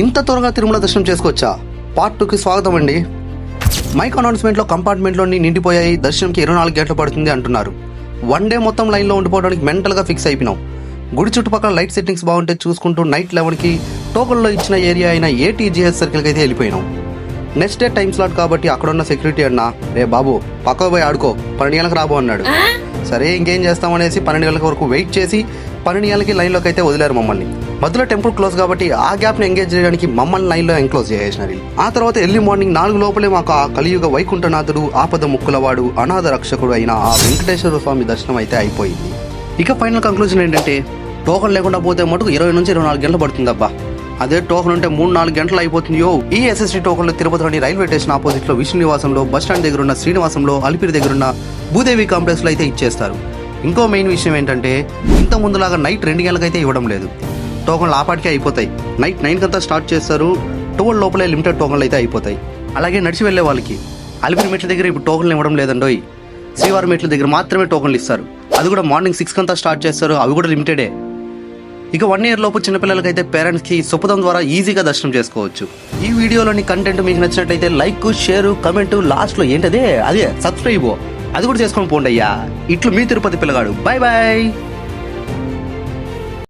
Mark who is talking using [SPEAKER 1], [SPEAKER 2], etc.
[SPEAKER 1] ఇంత త్వరగా తిరుమల దర్శనం చేసుకోవచ్చా? పార్ట్ 2కి స్వాగతం అండి. మైక్ అనౌన్స్మెంట్లో కంపార్ట్మెంట్లోని నిండిపోయాయి, దర్శనంకి 24 గంటలు పడుతుంది అంటున్నారు. వన్ డే మొత్తం లైన్లో ఉండిపోవడానికి మెంటల్గా ఫిక్స్ అయిపోయినాం. గుడి చుట్టుపక్కల లైట్ సెట్టింగ్స్ బాగుంటే చూసుకుంటూ నైట్ 11కి టోకన్లో ఇచ్చిన ఏరియా అయిన ATGS సర్కిల్కి అయితే వెళ్ళిపోయినాం. నెక్స్ట్ డే టైం స్లాట్ కాబట్టి అక్కడున్న సెక్యూరిటీ అన్నా, రే బాబు పక్కకు పోయి ఆడుకో, 12 గంటలకు రాబో అన్నాడు. సరే ఇంకేం చేస్తామనేసి 12 గంటల వరకు వెయిట్ చేసి 12 గంటలకి లైన్లోకి అయితే వదిలేరు మమ్మల్ని. మధ్యలో టెంపుల్ క్లోజ్ కాబట్టి ఆ గ్యాప్ని ఎంగేజ్ చేయడానికి మమ్మల్ని లైన్లో ఎంక్లోజ్ చేసేసినారు. ఆ తర్వాత ఎర్లీ మార్నింగ్ 4 లోపలే మాకు ఆ కలియుగ వైకుంఠనాథుడు, ఆపద ముక్కులవాడు, అనాథ రక్షకుడు అయిన ఆ వెంకటేశ్వర స్వామి దర్శనం అయితే అయిపోయింది. ఇక ఫైనల్ కంక్లూజన్ ఏంటంటే, టోకన్ లేకుండా పోతే మటుకు 20 నుంచి 24 గంటలు పడుతుందబ్బా. అదే టోకన్ ఉంటే 3-4 గంటలు అయిపోతుందో. ఈ SST టోకన్లు తిరుపతిలోని రైల్వే స్టేషన్ ఆపోజిట్ లో విష్ణు నివాసంలో, బస్ స్టాండ్ దగ్గర ఉన్న శ్రీనివాసంలో, అలిపిరి దగ్గర ఉన్న భూదేవి కాంప్లెక్స్ లో అయితే ఇచ్చేస్తారు. ఇంకో మెయిన్ విషయం ఏంటంటే, ఇంత ముందులాగా నైట్ 2 గంటలకైతే ఇవ్వడం లేదు. టోకన్లు ఆపాటికే అయిపోతాయి. నైట్ 9 కంతా స్టార్ట్ చేస్తారు. 12 లోపలే లిమిటెడ్ టోకన్లు అయితే అయిపోతాయి. అలాగే నడిచి వెళ్లే వాళ్ళకి అలిపిరి మెట్ల దగ్గర ఇప్పుడు టోకన్లు ఇవ్వడం లేదండోయ్. శ్రీవారి మెట్ల దగ్గర మాత్రమే టోకన్లు ఇస్తారు. అది కూడా మార్నింగ్ 6 కంతా స్టార్ట్ చేస్తారు. అవి కూడా లిమిటెడే. ఇక 1 ఇయర్ లోపు చిన్నపిల్లలకైతే పేరెంట్స్కి సుపథం ద్వారా ఈజీగా దర్శనం చేసుకోవచ్చు. ఈ వీడియోలోని కంటెంట్ మీకు నచ్చినట్లయితే లైక్, షేర్, కమెంట్, లాస్ట్లో ఏంటదే అదే సబ్స్క్రైబ్ అది కూడా చేసుకొని పోండి అయ్యా. ఇట్లు మీ తిరుపతి పిల్లగాడు. Bye bye.